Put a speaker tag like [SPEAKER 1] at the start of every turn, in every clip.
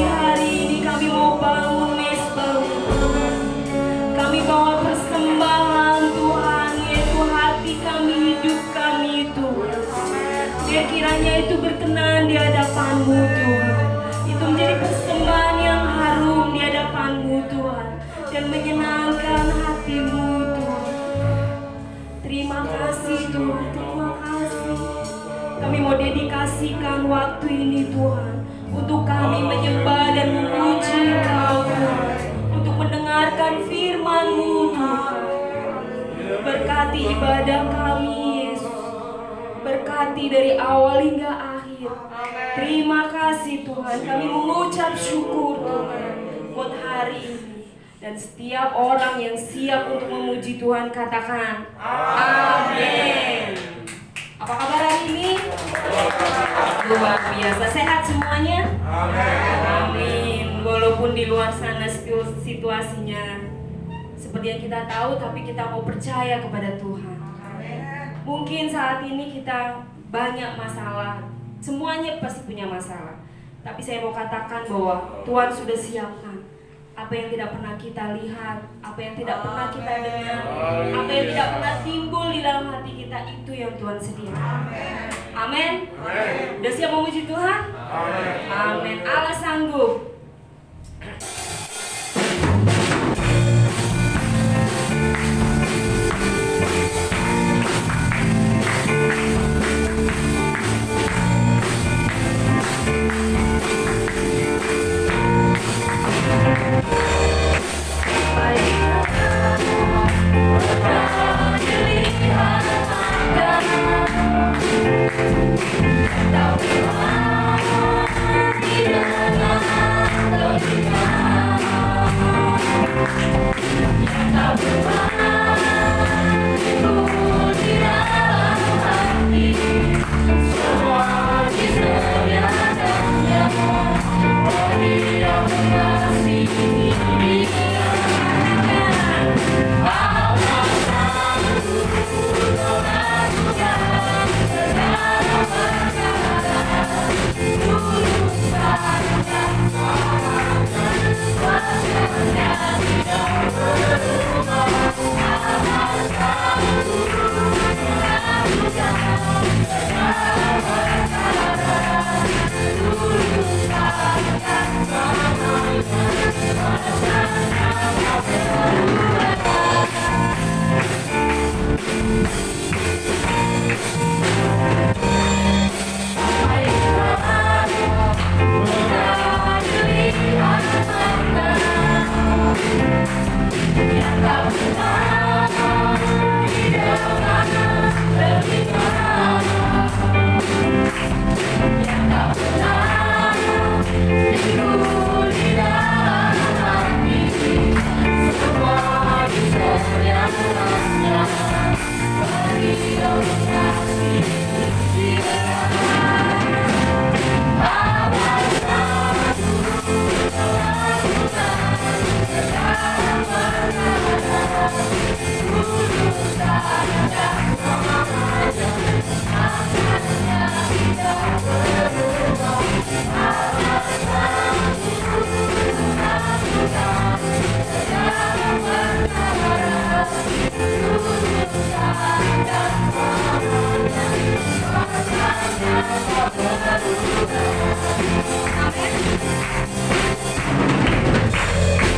[SPEAKER 1] pagi hari ini kami mau bangun mesbah Tuhan. Kami bawa persembahan Tuhan, yaitu hati kami, hidup kami Tuhan. Biar kiranya itu berkenan di hadapan-Mu Tuhan. Itu menjadi persembahan yang harum di hadapan-Mu Tuhan, dan menyenangkan hati-Mu Tuhan. Terima kasih Tuhan, terima kasih. Kami mau dedikasikan waktu ini Tuhan, untuk kami menyembah dan memuji Engkau Tuhan, untuk mendengarkan firman-Mu Tuhan. Berkati ibadah kami Yesus, berkati dari awal hingga akhir. Terima kasih Tuhan, kami mengucap syukur Tuhan buat hari ini. Dan setiap orang yang siap untuk memuji Tuhan katakan amin. Apa kabar hari ini? Luar biasa, sehat semuanya? Amin. Walaupun di luar sana situasinya seperti yang kita tahu, tapi kita mau percaya kepada Tuhan. Mungkin saat ini kita banyak masalah, semuanya pasti punya masalah. Tapi saya mau katakan bahwa Tuhan sudah siapkan apa yang tidak pernah kita lihat, apa yang tidak pernah kita dengar, apa yang tidak pernah timbul di dalam hati kita, itu yang Tuhan sediakan. Amin. Udah siap memuji Tuhan? Amin. Allah sanggup.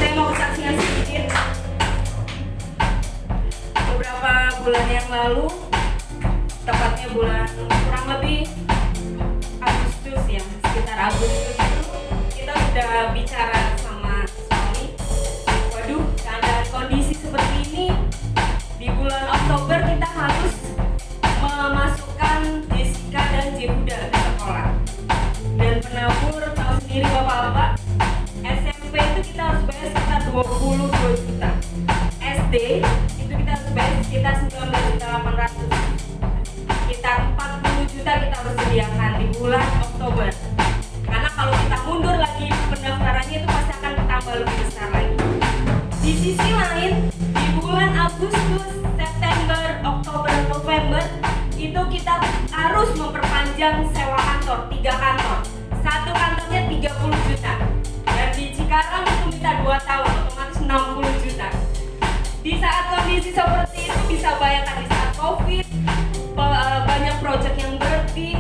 [SPEAKER 1] Saya mau kesaksian sedikit. Beberapa bulan yang lalu, tepatnya bulan kurang lebih Agustus ya, sekitar Agustus itu kita sudah bicara sama suami. Waduh, keadaan kondisi seperti ini di bulan Oktober kita harus memasukkan Jessica dan Jehuda ke sekolah. Dan penabur tahu sendiri bapak-bapak, SMP itu kita harus bayar sekitar 22 juta. SD itu kita harus bayar sekitar 19.800. Sekitar 40 juta kita harus sediakan di bulan Oktober. Karena kalau kita mundur lagi pendaftarannya itu pasti akan tambah lebih besar lagi. Di sisi lain, di bulan Agustus, September, Oktober, November itu kita harus memperpanjang sewa kantor, 3 kantor. Satu kantornya 30 juta. supaya tadi saat COVID banyak project yang berhenti.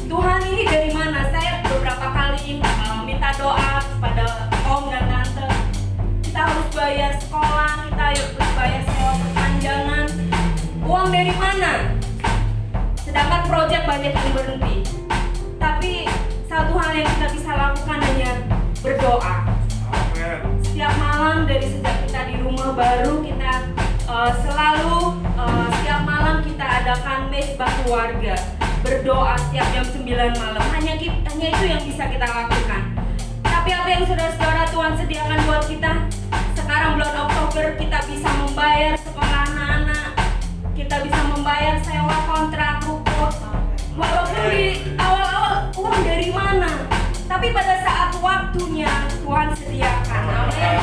[SPEAKER 1] Tuhan ini dari mana? Saya beberapa kali minta doa kepada om dan tante. Kita harus bayar sekolah, kita harus bayar sewa perpanjangan. Uang dari mana? Sedangkan project banyak yang berhenti. Tapi satu hal yang kita bisa lakukan hanya berdoa. Setiap malam dari sejak kita di rumah baru, kita selalu setiap malam kita adakan mesbah keluarga, berdoa setiap jam 9 malam. Hanya itu yang bisa kita lakukan. Tapi apa yang saudara-saudara Tuhan sediakan buat kita? Sekarang bulan Oktober kita bisa membayar sekolah anak-anak, kita bisa membayar sewa kontrak ruko. Walaupun di awal-awal uang dari mana, tapi pada saat waktunya Tuhan sediakan. Amin.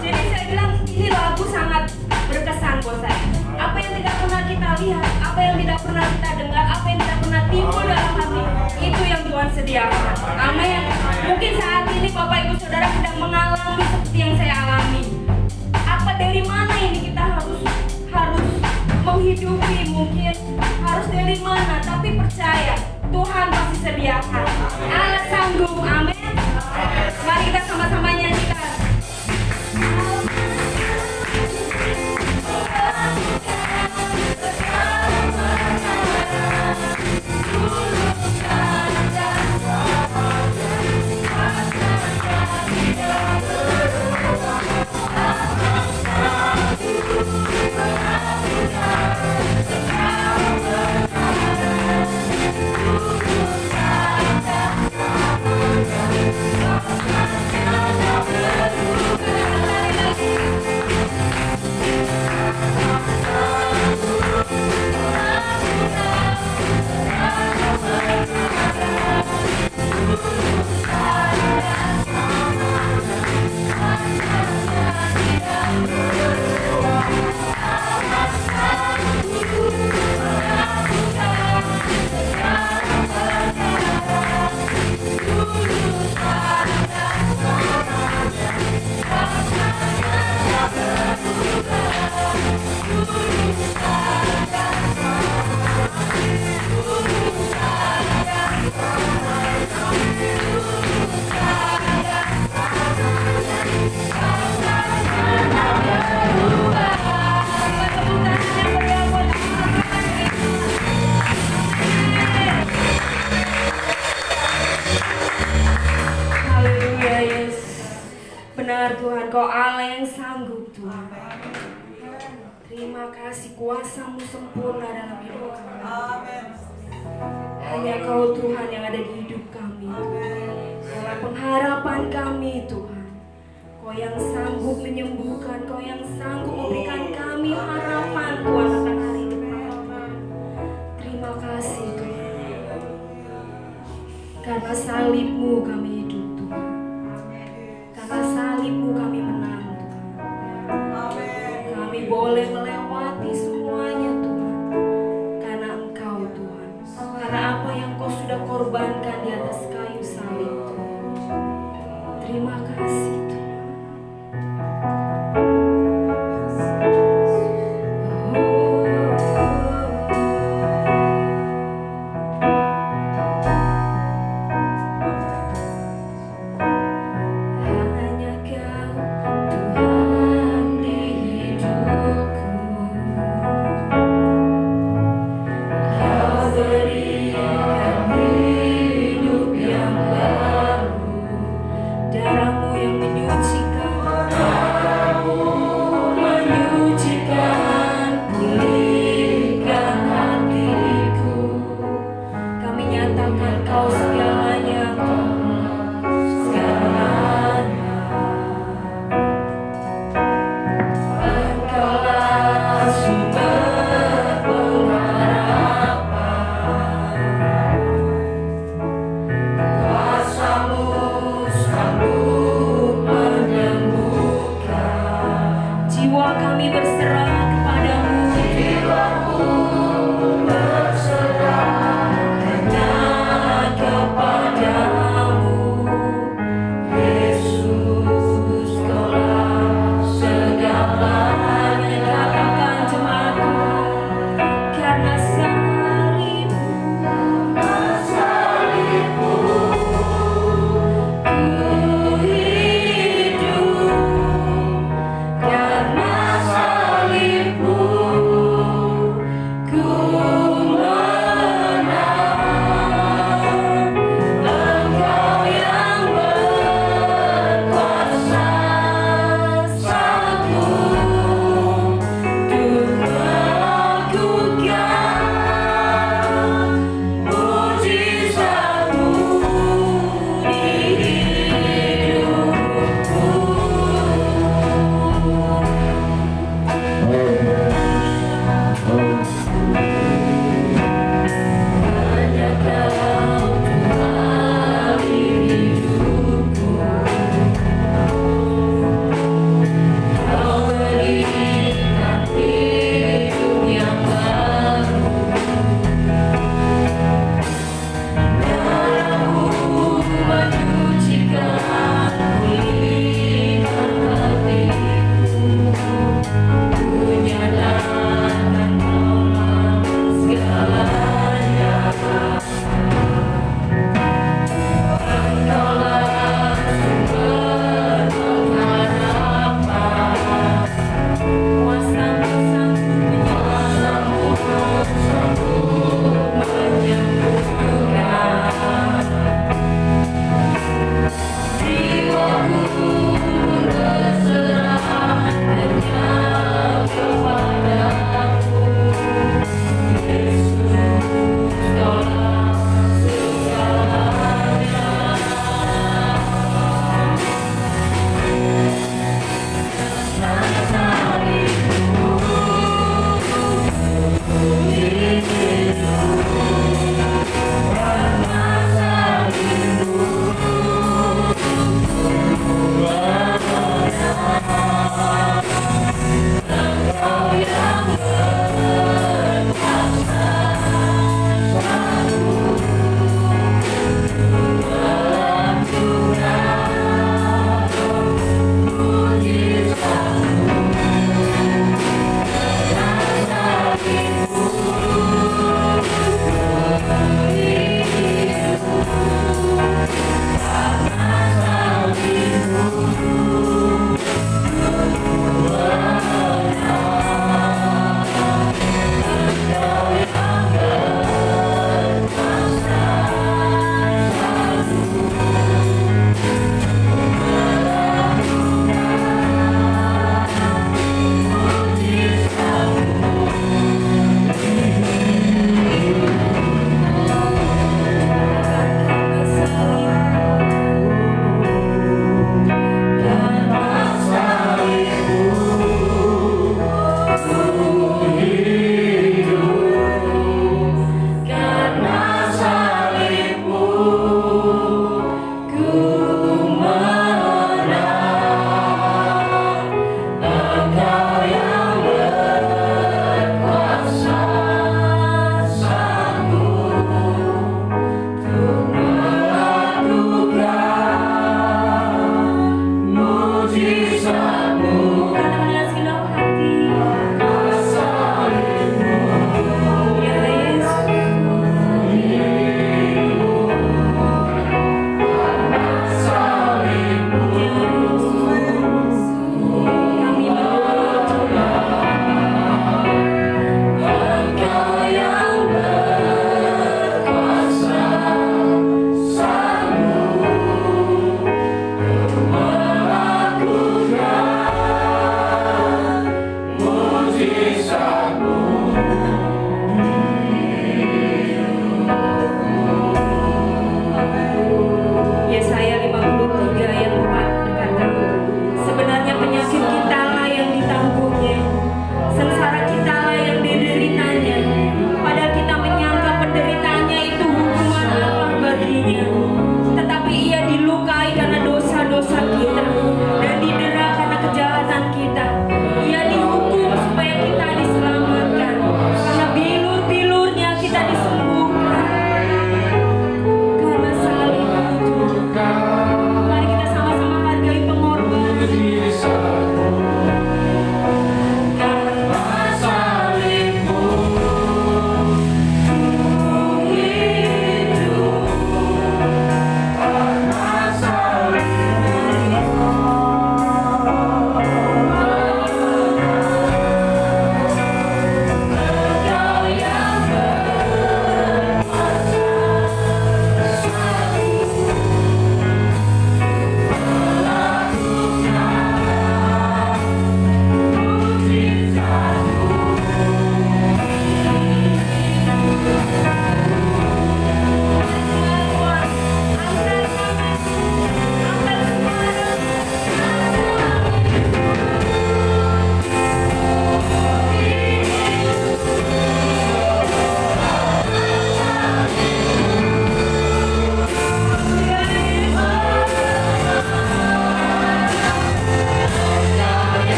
[SPEAKER 1] Jadi saya bilang ini lagu sangat berkesan buat saya. Apa yang tidak pernah kita lihat, apa yang tidak pernah kita dengar, apa yang tidak pernah timbul dalam hati, itu yang Tuhan sediakan. Amin. Mungkin saat ini Bapak Ibu Saudara sedang mengalami seperti yang saya alami. Apa dari mana ini kita harus menghidupi, mungkin harus dari mana, tapi percaya Tuhan pasti sediakan. Allah sanggup. Amin. Mari kita sama-sama nyanyikan. Benar Tuhan, Kau Allah yang sanggup Tuhan. Terima kasih, kuasa-Mu sempurna dalam hidup kami. Hanya Kau Tuhan yang ada di hidup kami. Kaulah pengharapan kami Tuhan. Kau yang sanggup menyembuhkan, Kau yang sanggup memberikan kami harapan Tuhan akan hari depan. Terima kasih Tuhan. Karena salib-Mu kami hidup Tuhan. Karena salib-Mu kami menang Tuhan. Kami boleh melewati semuanya Tuhan. Karena Engkau Tuhan. Karena apa yang Kau sudah korbankan di atas kayu salib Tuhan. Terima kasih Tuhan. Darah-Mu yang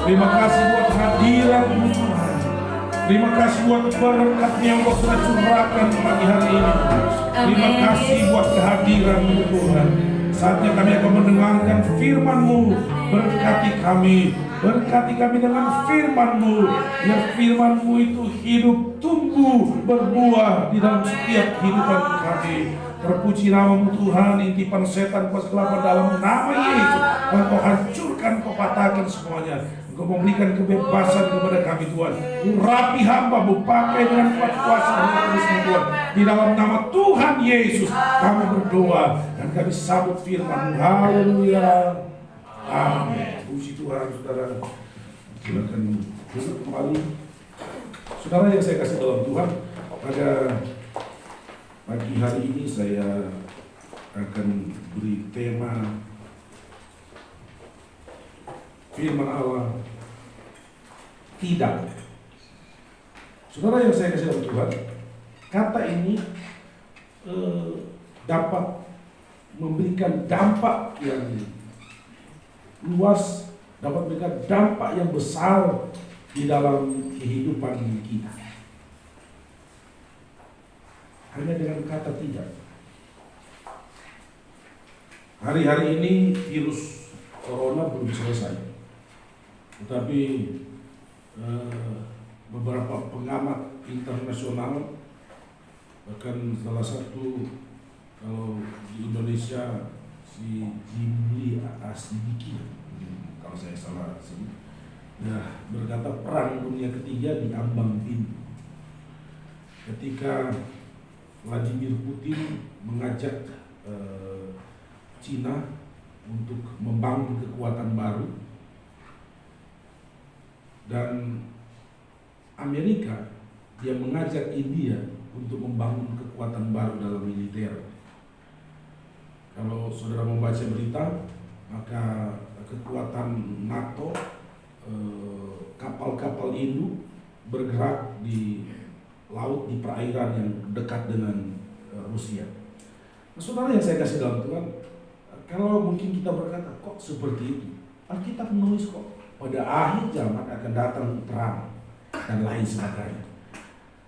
[SPEAKER 2] Terima kasih buat hadirat-Mu Tuhan. Terima kasih buat berkat yang Kau sudah curahkan pagi hari ini. Terima kasih buat kehadiran-Mu Tuhan. Saatnya kami akan mendengarkan firman-Mu. Berkati kami. Berkati kami dengan firman-Mu. Biar firman-Mu itu hidup, tumbuh, berbuah di dalam setiap kehidupan kami. Terpuji nama-Mu Tuhan, intipan setan kuasa gelap dalam nama Yesus. Engkau hancurkan, Kau patahkan semuanya. Engkau memberikan kebebasan kepada kami Tuhan. Urapi hamba-Mu, pakai dengan kuat kuasa Roh Kudus-Mu Tuhan. Di dalam nama Tuhan Yesus kami berdoa dan kami sambut firman-Mu. Haleluya. Amin. Puji Tuhan, saudara. Silakan duduk kembali. Saudara yang saya kasih dalam Tuhan, pada pagi hari ini saya akan beri tema firman Allah tidak. Saudara yang saya kasih dalam Tuhan, kata ini dapat memberikan dampak yang luas, dapat memberikan dampak yang besar di dalam kehidupan kita. Hanya dengan kata tidak. Hari-hari ini virus corona belum selesai, tetapi beberapa pengamat internasional, bahkan salah satu kalau di Indonesia si Jimli Asidiki, kalau saya salah sebut, nah, berkata perang dunia ketiga di ambang pintu. Ketika Vladimir Putin mengajak Cina untuk membangun kekuatan baru, dan Amerika dia mengajak India untuk membangun kekuatan baru dalam militer. Kalau saudara membaca berita, maka kekuatan NATO, kapal-kapal induk bergerak di laut, di perairan yang dekat dengan Rusia. Nah, saudara yang saya kasih dalam Tuhan, kalau mungkin kita berkata, kok seperti itu? Alkitab menulis kok, pada akhir zaman akan datang perang dan lain sebagainya.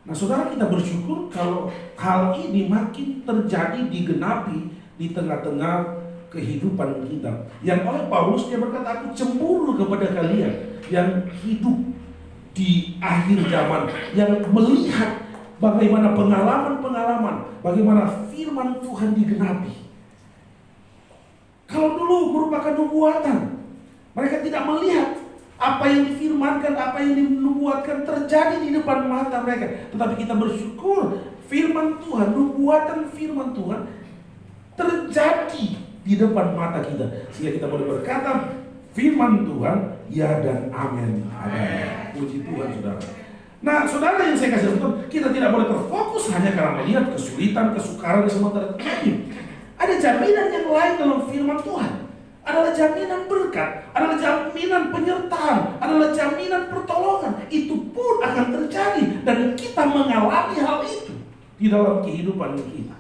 [SPEAKER 2] Nah, saudara, kita bersyukur kalau hal ini makin terjadi, digenapi di tengah-tengah kehidupan kita. Yang oleh Paulus dia berkata, aku cemburu kepada kalian yang hidup di akhir zaman, yang melihat bagaimana pengalaman-pengalaman, bagaimana firman Tuhan digenapi. Kalau dulu merupakan nubuatan, mereka tidak melihat apa yang difirmankan, apa yang dinubuatkan terjadi di depan mata mereka. Tetapi kita bersyukur firman Tuhan, nubuatan firman Tuhan terjadi di depan mata kita, sehingga kita boleh berkata firman Tuhan ya dan amin. Amin. Puji Tuhan, saudara. Nah, saudara yang saya kasih tahu, kita tidak boleh terfokus hanya karena melihat kesulitan, kesukaran di semua terjadi. Ada jaminan yang lain dalam firman Tuhan. Adalah jaminan berkat, adalah jaminan penyertaan, adalah jaminan pertolongan. Itu pun akan terjadi dan kita mengalami hal itu di dalam kehidupan kita.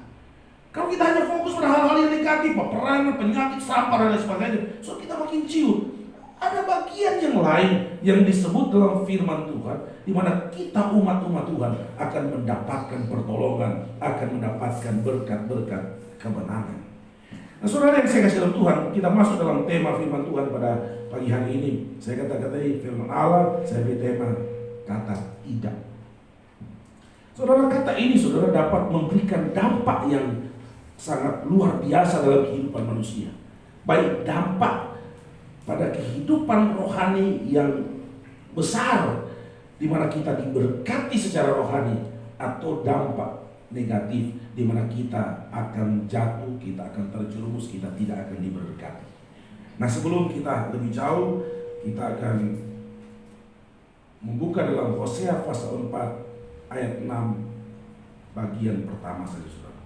[SPEAKER 2] Kalau kita hanya fokus pada hal-hal yang negatif, peperangan, penyakit, sampah dan lain sebagainya, so kita makin ciut. Ada bagian yang lain yang disebut dalam firman Tuhan, di mana kita umat-umat Tuhan akan mendapatkan pertolongan, akan mendapatkan berkat-berkat kemenangan. Nah, saudara yang saya kasih dalam Tuhan, kita masuk dalam tema firman Tuhan pada pagi hari ini. Saya kata-katai firman Allah, saya beri tema kata tidak. Saudara, kata ini saudara dapat memberikan dampak yang sangat luar biasa dalam kehidupan manusia. Baik dampak pada kehidupan rohani yang besar, di mana kita diberkati secara rohani, atau dampak negatif di mana kita akan jatuh, kita akan terjerumus, kita tidak akan diberkati. Nah, sebelum kita lebih jauh, kita akan membuka dalam Hosea pasal 4 ayat 6 bagian pertama saja, saudara.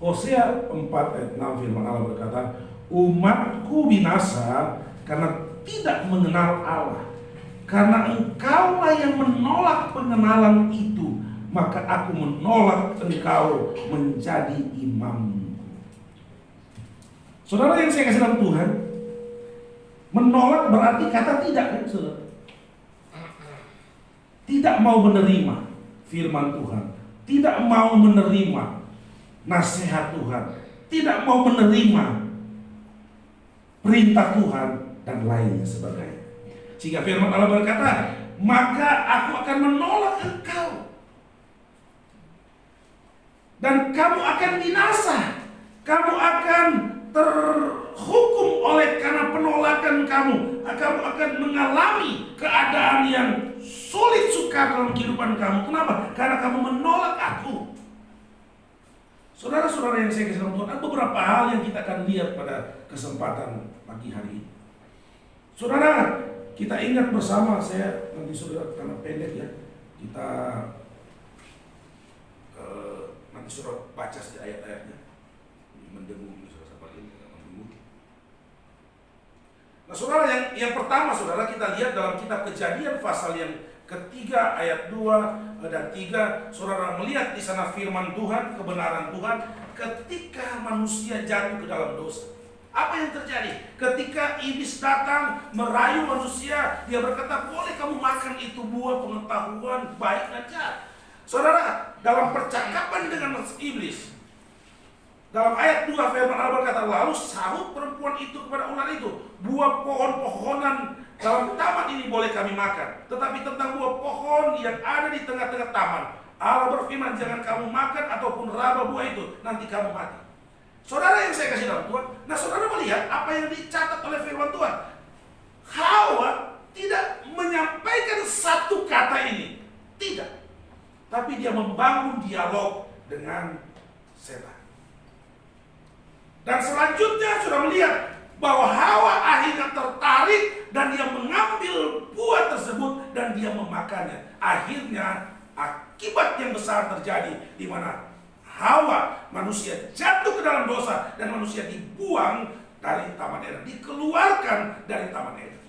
[SPEAKER 2] Hosea 4 ayat 6 firman Allah berkata, umatku binasa karena tidak mengenal Allah. Karena engkaulah yang menolak pengenalan itu, maka aku menolak engkau menjadi imamku. Saudara yang saya kasih dalam Tuhan, Menolak berarti kata tidak, kan saudara? Tidak mau menerima firman Tuhan, tidak mau menerima nasihat Tuhan, tidak mau menerima perintah Tuhan dan lainnya sebagainya. Sehingga firman Allah berkata, maka aku akan menolak engkau dan kamu akan binasa, kamu akan terhukum oleh karena penolakan kamu. Kamu akan mengalami keadaan yang sulit sukar dalam kehidupan kamu. Kenapa? Karena kamu menolak aku. Saudara-saudara yang saya kasih Tuhan, ada beberapa hal yang kita akan lihat pada kesempatan pagi hari ini. Saudara, kita ingat bersama, saya nanti saudara karena pendek ya, kita nanti saudara baca saja ayat-ayatnya, mendengung saudara seperti ini, mendengung. Nah saudara, yang pertama saudara kita lihat dalam kitab Kejadian pasal yang ketiga ayat 2 dan 3, saudara melihat di sana firman Tuhan, kebenaran Tuhan ketika manusia jatuh ke dalam dosa. Apa yang terjadi? Ketika iblis datang merayu manusia, dia berkata, boleh kamu makan itu buah pengetahuan baik dan jahat. Saudara, dalam percakapan dengan iblis, dalam ayat 2 firman Allah berkata, lalu sahut perempuan itu kepada ular itu, buah pohon-pohonan dalam taman ini boleh kami makan, tetapi tentang buah pohon yang ada di tengah-tengah taman, Allah berfirman, jangan kamu makan ataupun raba buah itu, nanti kamu mati. Saudara yang saya kasih dalam Tuhan, nah saudara melihat apa yang dicatat oleh firman Tuhan. Hawa tidak menyampaikan satu kata ini, tidak, tapi dia membangun dialog dengan setan. Dan selanjutnya sudah melihat bahwa Hawa akhirnya tertarik dan dia mengambil buah tersebut dan dia memakannya. Akhirnya akibat yang besar terjadi di mana Hawa, manusia jatuh ke dalam dosa dan manusia dibuang dari Taman Eden, dikeluarkan dari Taman Eden.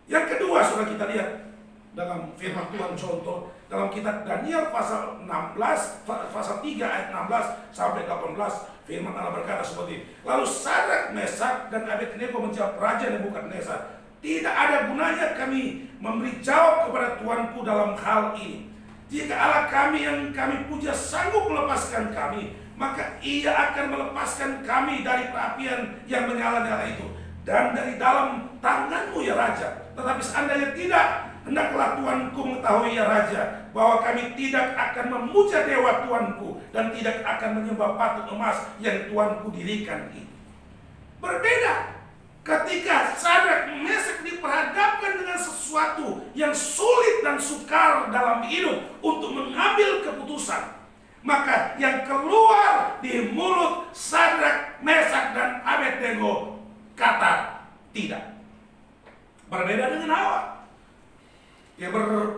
[SPEAKER 2] Yang kedua, sudah kita lihat dalam firman Tuhan, contoh dalam kitab Daniel pasal 16, pasal 3 ayat 16 sampai 18, firman Allah berkata seperti ini. Lalu Sadrak, Mesak dan Abednego menjawab Raja Nebukadnezar, tidak ada gunanya kami memberi jawab kepada Tuanku dalam hal ini. Jika Allah kami yang kami puja sanggup melepaskan kami, maka Ia akan melepaskan kami dari perapian yang menyala-nyala itu dan dari dalam tanganmu ya Raja. Tetapi seandainya tidak, hendaklah Tuanku mengetahui ya Raja, bahwa kami tidak akan memuja dewa Tuanku dan tidak akan menyembah patung emas yang Tuanku dirikan itu. Berbeda ketika Sadrak, Mesak diperhadapkan dengan sesuatu yang sulit dan sukar dalam hidup untuk mengambil keputusan, maka yang keluar di mulut Sadrak, Mesak dan Abednego kata tidak. Berbeda dengan Hawa. Dia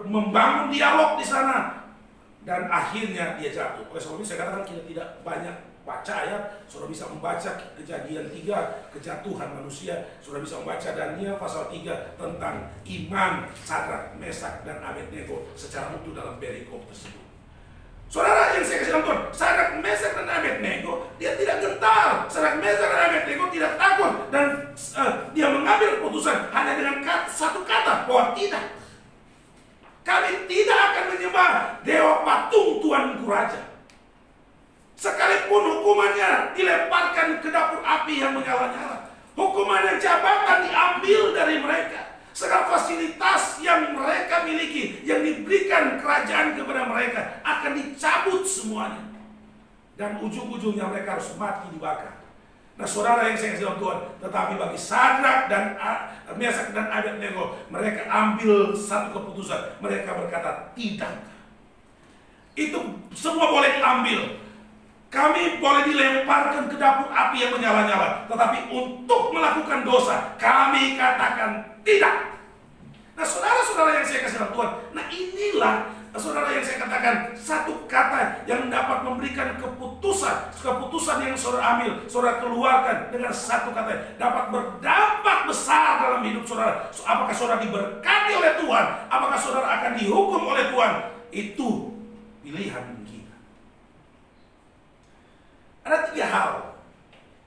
[SPEAKER 2] membangun dialog di sana dan akhirnya dia jatuh. Oleh sebab itu saya katakan kita tidak banyak baca ayat, sudah bisa membaca Kejadian 3, kejatuhan manusia, sudah bisa membaca Daniel pasal 3 tentang iman Sadrak, Mesak dan Abednego secara utuh dalam perikop tersebut. Saudara yang saya kasih nonton, Sadrak, Mesak dan Abednego, dia tidak gentar. Sadrak, Mesak dan Abednego tidak takut dan dia mengambil keputusan hanya dengan satu kata, bahwa tidak. Kami tidak akan menyembah dewa patung Tuanku Raja. Sekalipun hukumannya dilemparkan ke dapur api yang menyala-nyala, hukumannya jabatan diambil dari mereka, segala fasilitas yang mereka miliki, yang diberikan kerajaan kepada mereka akan dicabut semuanya, dan ujung-ujungnya mereka harus mati dibakar. Nah saudara yang saya kasih Tuhan, tetapi bagi Sadrak dan Mesak dan Abednego, mereka ambil satu keputusan. Mereka berkata tidak. Itu semua boleh diambil. Kami boleh dilemparkan ke dapur api yang menyala-nyala, tetapi untuk melakukan dosa kami katakan tidak. Nah saudara-saudara yang saya kasih Tuhan, nah inilah saudara yang saya katakan, satu kata yang dapat memberikan keputusan yang saudara ambil, saudara keluarkan dengan satu kata, dapat berdampak besar dalam hidup saudara. Apakah saudara diberkati oleh Tuhan, apakah saudara akan dihukum oleh Tuhan, itu pilihan kita. Ada 3 hal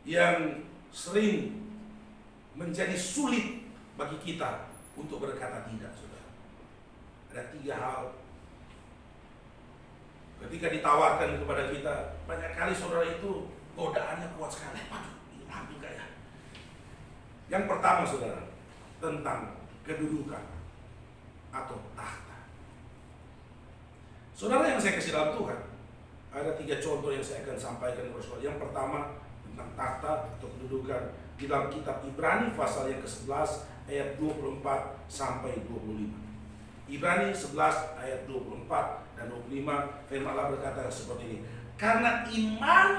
[SPEAKER 2] yang sering menjadi sulit bagi kita untuk berkata tidak, saudara. Ada 3 hal. Ketika ditawarkan kepada kita, banyak kali saudara itu godaannya kuat sekali. Waduh, ini mampu gak ya? Yang pertama saudara, tentang kedudukan atau tahta. Saudara yang saya kasih dalam Tuhan, ada 3 contoh yang saya akan sampaikan kepada saudara. Yang pertama tentang tahta atau kedudukan di dalam kitab Ibrani pasal yang ke-11 ayat 24 sampai 25. Ibrani 11 ayat 24 dan 25, firman Allah berkata seperti ini. Karena iman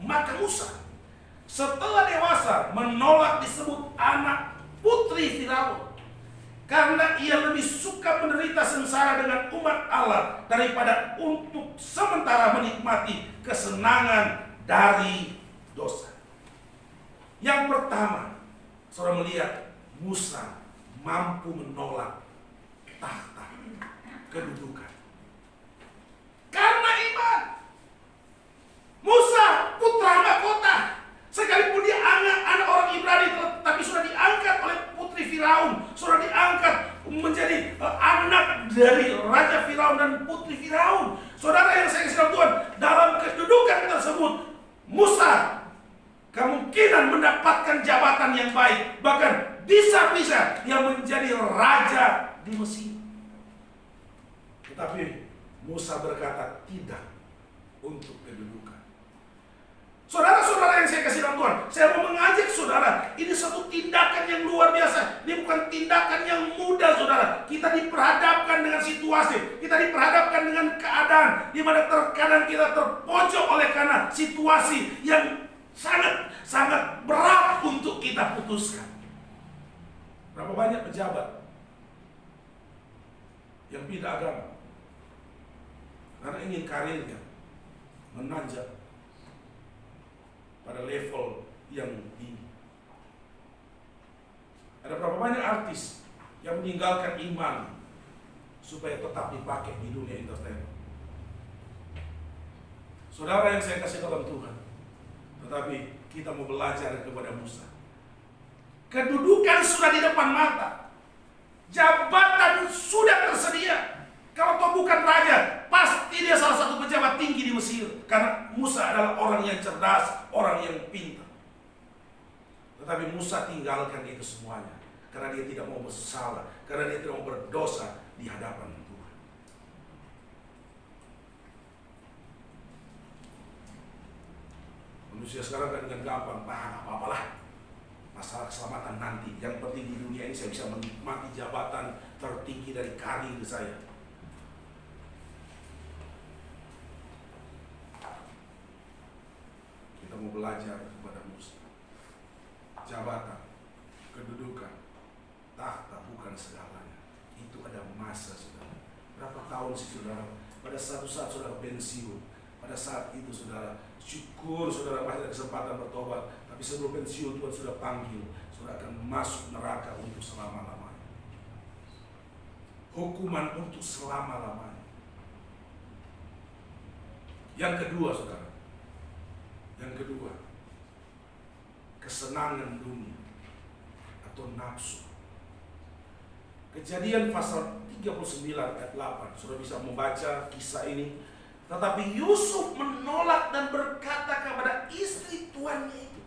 [SPEAKER 2] maka Musa setelah dewasa menolak disebut anak putri Firaun, karena ia lebih suka menderita sengsara dengan umat Allah daripada untuk sementara menikmati kesenangan dari dosa. Yang pertama, saudara melihat Musa mampu menolak tahta, kedudukan. Karena iman. Musa putra mahkota, sekalipun dia anak orang Ibrani, tapi sudah diangkat oleh putri Firaun, sudah diangkat menjadi anak dari Raja Firaun dan putri Firaun. Saudara yang saya kasih Tuhan, dalam kedudukan tersebut Musa kemungkinan mendapatkan jabatan yang baik, bahkan bisa-bisa yang menjadi raja di Mesir. Tetapi Musa berkata tidak untuk kedudukan. Saudara-saudara yang saya kasih dalam Tuhan, saya mau mengajak saudara, ini satu tindakan yang luar biasa. Ini bukan tindakan yang mudah, saudara. Kita diperhadapkan dengan situasi, kita diperhadapkan dengan keadaan di mana terkadang kita terpojok oleh karena situasi yang sangat berat untuk kita putuskan. Berapa banyak pejabat yang pindah agama karena ingin karirnya menanjak pada level yang tinggi. Ada berapa banyak artis yang meninggalkan iman supaya tetap dipakai di dunia entertainment. Saudara yang saya kasih dalam Tuhan, tetapi kita mau belajar kepada Musa. Kedudukan sudah di depan mata, jabatan sudah tersedia. Kalau toh bukan raja, pasti dia salah satu pejabat tinggi di Mesir. Karena Musa adalah orang yang cerdas, orang yang pintar. Tetapi Musa tinggalkan itu semuanya karena dia tidak mau bersalah, karena dia tidak mau berdosa di hadapan Tuhan. Manusia sekarang kan dengan gampang, apa-apalah, masalah keselamatan nanti. Yang penting di dunia ini saya bisa menikmati jabatan tertinggi dari karir saya. Kita mau belajar kepada Musa. Jabatan, kedudukan, tahta bukan segalanya. Itu ada masa, saudara. Berapa tahun sih, saudara? Pada satu saat saudara pensiun, pada saat itu saudara syukur saudara masih ada kesempatan bertobat. Tapi sebelum pensiun Tuhan sudah panggil, saudara akan masuk neraka untuk selama-lamanya. Hukuman untuk selama-lamanya. Yang kedua, saudara. Yang kedua, kesenangan dunia atau nafsu. Kejadian pasal 39 ayat 8. Sudah bisa membaca kisah ini. Tetapi Yusuf menolak dan berkata kepada istri tuannya itu,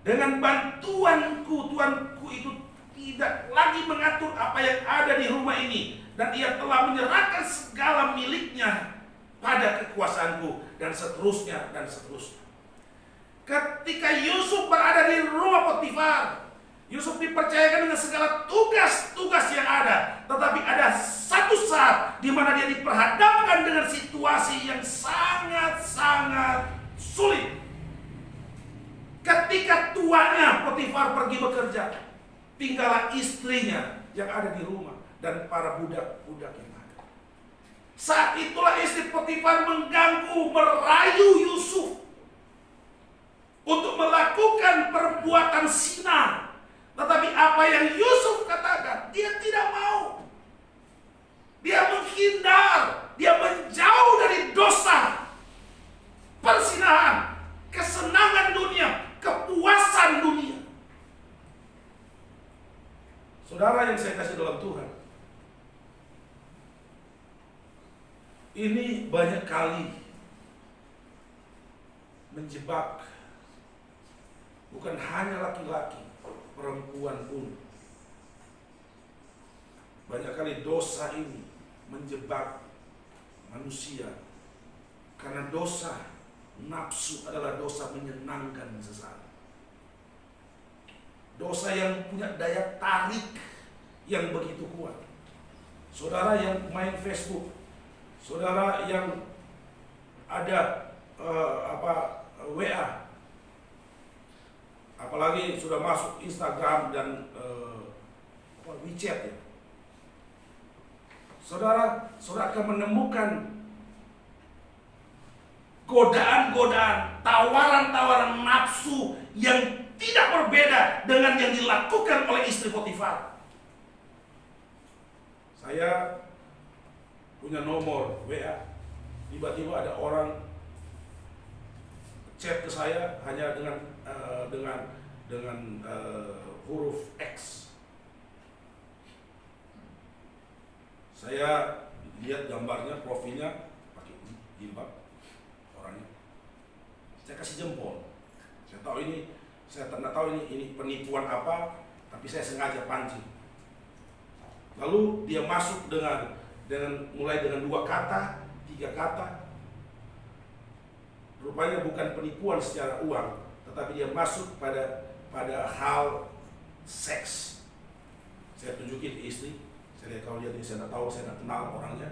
[SPEAKER 2] dengan bantuanku, tuanku itu tidak lagi mengatur apa yang ada di rumah ini, dan ia telah menyerahkan segala miliknya pada kekuasaanku, dan seterusnya dan seterusnya. Ketika Yusuf berada di rumah Potifar, Yusuf dipercayakan dengan segala tugas-tugas yang ada. Tetapi ada satu saat di mana dia diperhadapkan dengan situasi yang sangat-sangat sulit. Ketika tuannya Potifar pergi bekerja, tinggallah istrinya yang ada di rumah dan para budak-budak yang ada. Saat itulah istri Potifar mengganggu, merayu Yusuf untuk melakukan perbuatan zina. Tetapi apa yang Yusuf katakan, dia tidak mau. Dia menghindar, dia menjauh dari dosa, perzinahan, kesenangan dunia, kepuasan dunia. Saudara yang saya kasih dalam Tuhan, ini banyak kali menjebak bukan hanya laki-laki, perempuan pun. Banyak kali dosa ini menjebak manusia, karena dosa nafsu adalah dosa menyenangkan sesaat. Dosa yang punya daya tarik yang begitu kuat. Saudara yang main Facebook, saudara yang ada WA, apalagi sudah masuk Instagram dan WeChat ya. Saudara akan menemukan godaan-godaan, tawaran-tawaran nafsu yang tidak berbeda dengan yang dilakukan oleh istri Potifar. Saya punya nomor WA, tiba-tiba ada orang chat ke saya hanya dengan huruf X. Saya lihat gambarnya, profilnya pakai jilbab orangnya. Saya kasih jempol. Saya tidak tahu ini penipuan apa, tapi saya sengaja pancing. Lalu dia masuk mulai dengan 2 kata, 3 kata. Rupanya bukan penipuan secara uang, tetapi dia masuk pada hal seks. Saya tunjukin ke istri. Saya lihat, kalau dia saya tidak tahu, saya tidak kenal orangnya,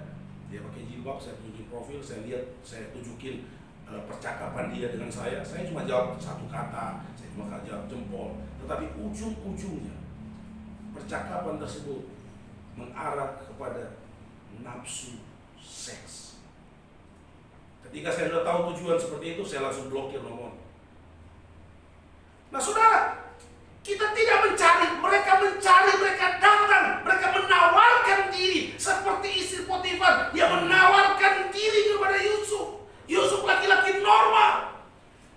[SPEAKER 2] dia pakai jilbab, saya tunjukin profil, saya lihat, saya tunjukin percakapan dia dengan saya cuma jawab 1 kata, saya cuma jawab jempol, tetapi ujung-ujungnya percakapan tersebut mengarah kepada nafsu seks. Ketika saya sudah tahu tujuan seperti itu, saya langsung blokir nomor. Nah saudara, kita tidak mencari, mereka datang, mereka menawarkan diri seperti istri Potifar. Dia menawarkan diri kepada Yusuf. Yusuf laki-laki normal.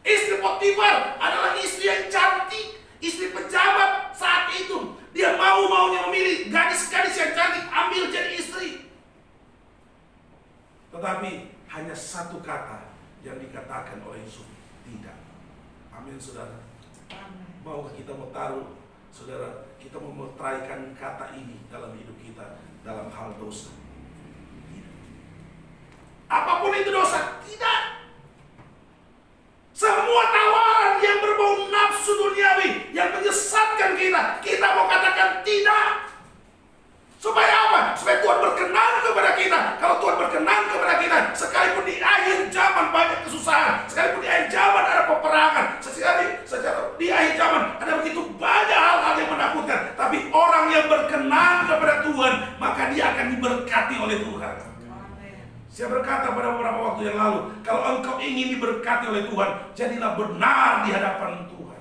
[SPEAKER 2] Istri Potifar adalah istri yang cantik, istri pejabat saat itu. Dia maunya memilih gadis-gadis yang cantik, ambil jadi istri. Tetapi hanya 1 kata yang dikatakan oleh Yusuf, tidak. Amin saudara. Maukah kita mau taruh, saudara, kita mau meteraikan kata ini dalam hidup kita, dalam hal dosa? Tidak. Apapun itu dosa, tidak. Semua tawaran yang berbau nafsu duniawi, yang menyesatkan kita mau katakan tidak. Supaya apa? Supaya Tuhan berkenan kepada kita. Kalau Tuhan berkenan kepada kita, sekalipun di akhir zaman banyak kesusahan, sekalipun di akhir zaman ada peperangan, di akhir zaman ada begitu banyak hal-hal yang menakutkan, tapi orang yang berkenan kepada Tuhan, maka dia akan diberkati oleh Tuhan. Saya berkata pada beberapa waktu yang lalu, kalau engkau ingin diberkati oleh Tuhan, jadilah benar di hadapan Tuhan.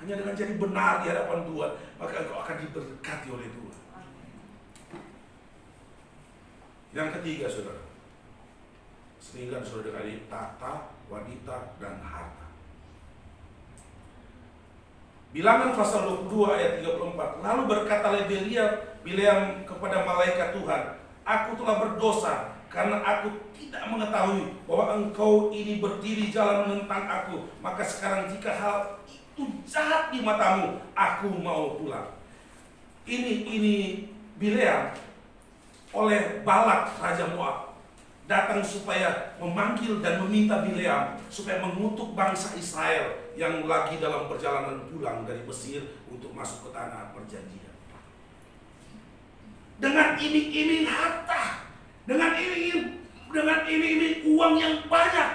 [SPEAKER 2] Hanya dengan jadi benar di hadapan Tuhan, maka engkau akan diberkati oleh Tuhan. Yang ketiga saudara, sehingga saudara kali tata, wanita, dan harta. Bilangan pasal 22 ayat 34. Lalu berkatalah Bileam kepada malaikat Tuhan, aku telah berdosa karena aku tidak mengetahui bahwa engkau ini berdiri jalan menentang aku. Maka sekarang jika hal itu jahat di matamu, aku mau pulang. Ini Bileam oleh Balak Raja Moab datang supaya memanggil dan meminta Bileam supaya mengutuk bangsa Israel yang lagi dalam perjalanan pulang dari Mesir untuk masuk ke tanah perjanjian. Dengan iming-iming harta, dengan iming-iming uang yang banyak.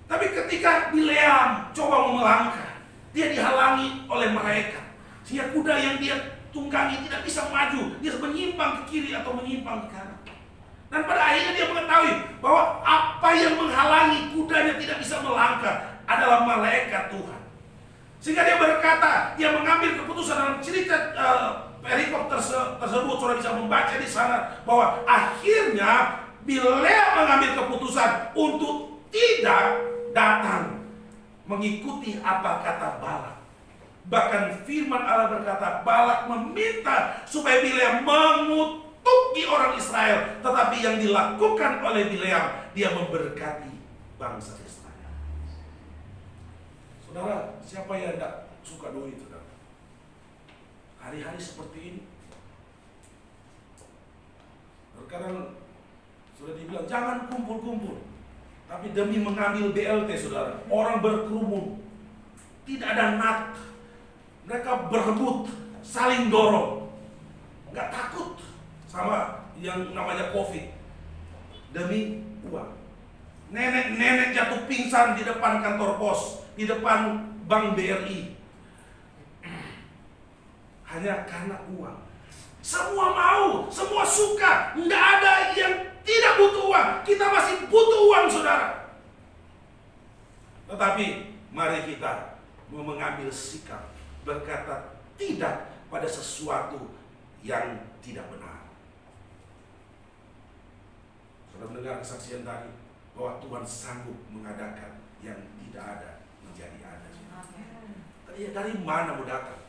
[SPEAKER 2] Tapi ketika Bileam coba melangkah, dia dihalangi oleh malaikat. Sehingga kuda yang dia tunggangi tidak bisa maju, dia menyimpang ke kiri atau menyimpang ke kanan. Dan pada akhirnya dia mengetahui bahwa apa yang menghalangi kudanya tidak bisa melangkah adalah malaikat Tuhan. Sehingga dia berkata, dia mengambil keputusan dalam cerita perikop tersebut, saudara bisa membaca di sana bahwa akhirnya Bileam mengambil keputusan untuk tidak datang mengikuti apa kata Balak. Bahkan firman Allah berkata, Balak meminta supaya Bileam mengutuki orang Israel. Tetapi yang dilakukan oleh Bileam, dia memberkati bangsa Israel. Saudara, siapa yang tidak suka duit, saudara? Hari-hari seperti ini. Sekarang sudah dibilang, jangan kumpul-kumpul. Tapi demi mengambil BLT, saudara, orang berkerumun. Tidak ada nat. Mereka berebut, saling dorong. Nggak takut sama yang namanya COVID. Demi uang. Nenek-nenek jatuh pingsan di depan kantor pos, di depan bank BRI. Hanya karena uang. Semua mau, semua suka. Nggak ada yang tidak butuh uang. Kita masih butuh uang, saudara. Tetapi mari kita mau mengambil sikap, berkata tidak pada sesuatu yang tidak benar. Saudara mendengar kesaksian tadi bahwa Tuhan sanggup mengadakan yang tidak ada menjadi ada. Dari mana mau datang?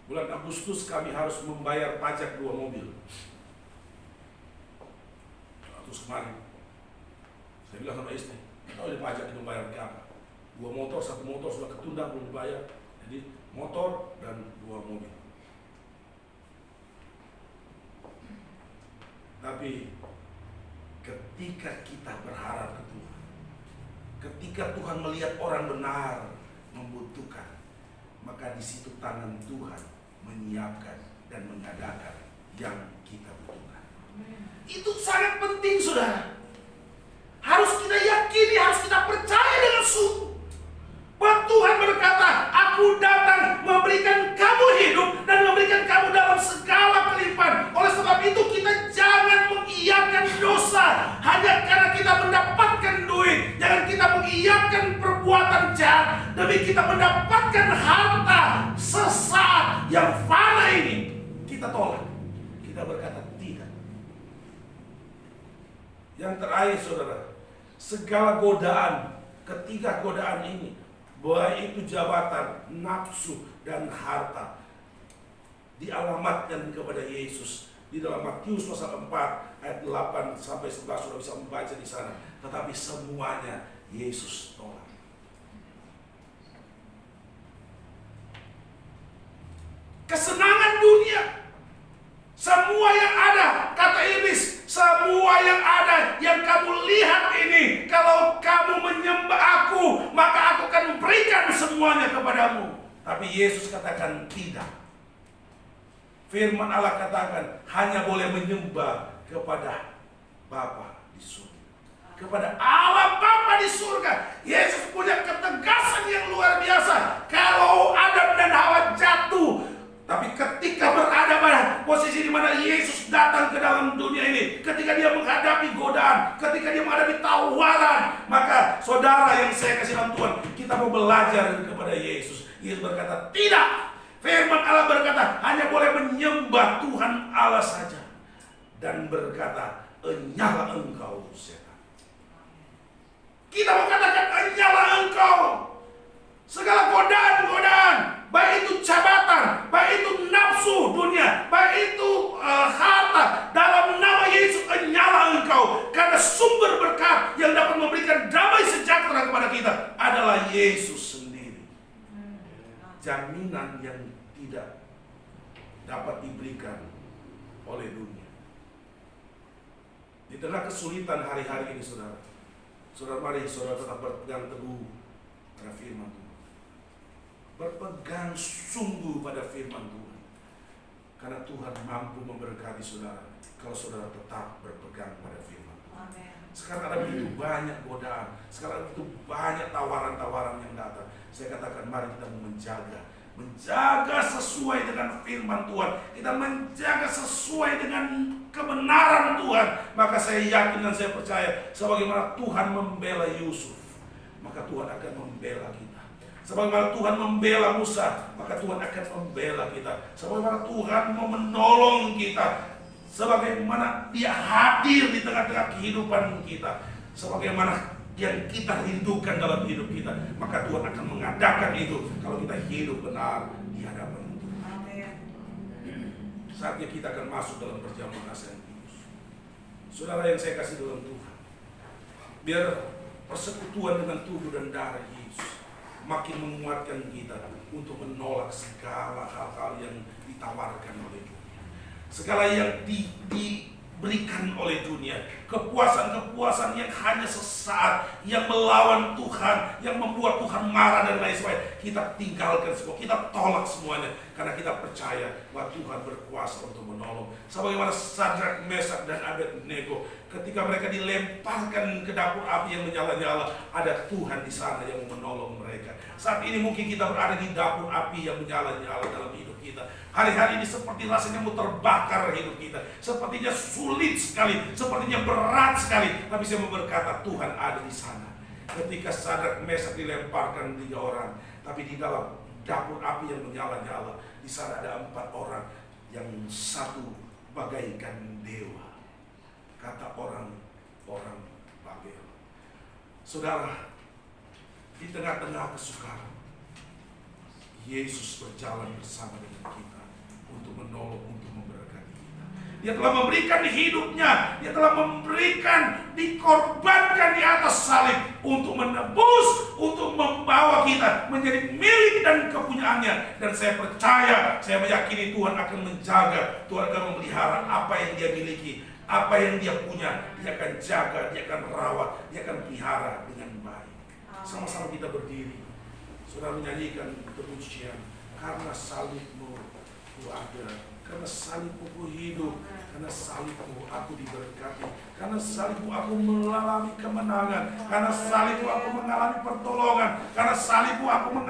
[SPEAKER 2] Bulan Agustus kami harus membayar pajak 2 mobil. Terus kemarin saya bilang sama istri, tahu ini pajak itu bayar ke apa? 2 motor, 1 motor sudah ketunda belum dibayar. Jadi motor dan 2 mobil. Tapi ketika kita berharap ke Tuhan, ketika Tuhan melihat orang benar membutuhkan, maka di situ tangan Tuhan menyiapkan dan mengadakan yang kita butuhkan. Itu sangat penting, saudara. Harus kita yakini, harus kita percaya dengan sungguh bahwa Tuhan berkata, aku datang memberikan kamu hidup dan memberikan kamu dalam segala kelimpahan. Oleh sebab itu kita jangan mengiyakan dosa hanya karena kita mendapatkan duit. Jangan kita mengiyakan perbuatan jahat demi kita mendapatkan harta sesaat yang fana ini. Kita tolak. Kita berkata tidak. Yang terakhir, saudara, segala godaan, ketiga godaan ini, baik itu jabatan, nafsu, dan harta, dialamatkan kepada Yesus. Di dalam Matius pasal 4 ayat 8 sampai 11 sudah bisa membaca di sana. Tetapi semuanya Yesus tolak. Kesenangan dunia, semua yang ada, kata iblis, semua yang ada yang kamu lihat ini, kalau kamu menyembah aku, maka aku akan berikan semuanya kepadamu. Tapi Yesus katakan tidak. Firman Allah katakan hanya boleh menyembah kepada Bapa di surga, kepada Allah Bapa di surga. Yesus punya ketegasan yang luar biasa. Kalau Adam dan Hawa jatuh, tapi ketika berada pada posisi di mana Yesus datang ke dalam dunia ini, ketika dia menghadapi godaan, ketika dia menghadapi tawaran, maka saudara yang saya kasih dalam Tuhan, kita mau belajar kepada Yesus. Yesus berkata tidak. Firman Allah berkata hanya boleh menyembah Tuhan Allah saja, dan berkata enyalah engkau setan. Kita mau katakan enyalah engkau. Segala godaan-godaan, baik itu jabatan, baik itu nafsu dunia, baik itu harta, dalam nama Yesus enyalah engkau. Karena sumber berkat yang dapat memberikan damai sejahtera kepada kita adalah Yesus sendiri. Jaminan yang tidak dapat diberikan oleh dunia. Di tengah kesulitan hari-hari ini, saudara, mari saudara tetap berpegang teguh pada firman Tuhan. Berpegang sungguh pada firman Tuhan. Karena Tuhan mampu memberkati saudara kalau saudara tetap berpegang pada firman Tuhan. Amen. Sekarang ada begitu banyak godaan, sekarang begitu banyak tawaran-tawaran yang datang. Saya katakan mari kita menjaga sesuai dengan firman Tuhan. Kita menjaga sesuai dengan kebenaran Tuhan. Maka saya yakin dan saya percaya, sebagaimana Tuhan membela Yusuf, maka Tuhan akan membela kita. Sebagaimana Tuhan membela Musa, maka Tuhan akan membela kita. Sebagaimana Tuhan mau menolong kita, sebagaimana Dia hadir di tengah-tengah kehidupan kita, sebagaimana yang kita rindukan dalam hidup kita, maka Tuhan akan mengadakan itu kalau kita hidup benar di hadapan Tuhan. Saatnya kita akan masuk dalam perjamuan kasih yang kudus. Saudara yang saya kasih dalam Tuhan, biar persekutuan dengan tubuh dan darah Yesus makin menguatkan kita untuk menolak segala hal-hal yang ditawarkan oleh dunia, segala yang diberikan oleh dunia, kepuasan-kepuasan yang hanya sesaat, yang melawan Tuhan, yang membuat Tuhan marah dan lain sebagainya. Kita tinggalkan semua, kita tolak semuanya, karena kita percaya bahwa Tuhan berkuasa untuk menolong. Sebagaimana Sadrak, Mesak, dan Abednego, ketika mereka dilemparkan ke dapur api yang menyala-nyala, ada Tuhan di sana yang menolong mereka. Saat ini mungkin kita berada di dapur api yang menyala-nyala dalam hidup kita. Hari-hari ini seperti rasanya mau terbakar hidup kita, sepertinya sulit sekali, sepertinya berat sekali. Tapi saya mau berkata, Tuhan ada di sana. Ketika Sadrak, Mesak dilemparkan 3 orang, tapi di dalam dapur api yang menyala-nyala, di sana ada 4 orang, yang satu bagaikan dewa, kata orang-orang Babel. Saudara, di tengah-tengah kesukaran, Yesus berjalan bersama dengan kita untuk menolong, untuk memberkati kita. Dia telah memberikan hidupnya, dia telah memberikan, dikorbankan di atas salib untuk menebus, untuk membawa kita menjadi milik dan kepunyaannya. Dan saya percaya, saya meyakini Tuhan akan menjaga, Tuhan akan memelihara apa yang dia miliki, apa yang dia punya. Dia akan jaga, dia akan rawat, dia akan pelihara dengan baik. Sama-sama kita berdiri, saudara, menyanyikan kepujian. Karena salibmu ku ada, karena salibmu ku hidup, karena salibmu aku diberkati, karena salibmu aku mengalami kemenangan, karena salibmu aku mengalami pertolongan, karena salibmu aku mengalami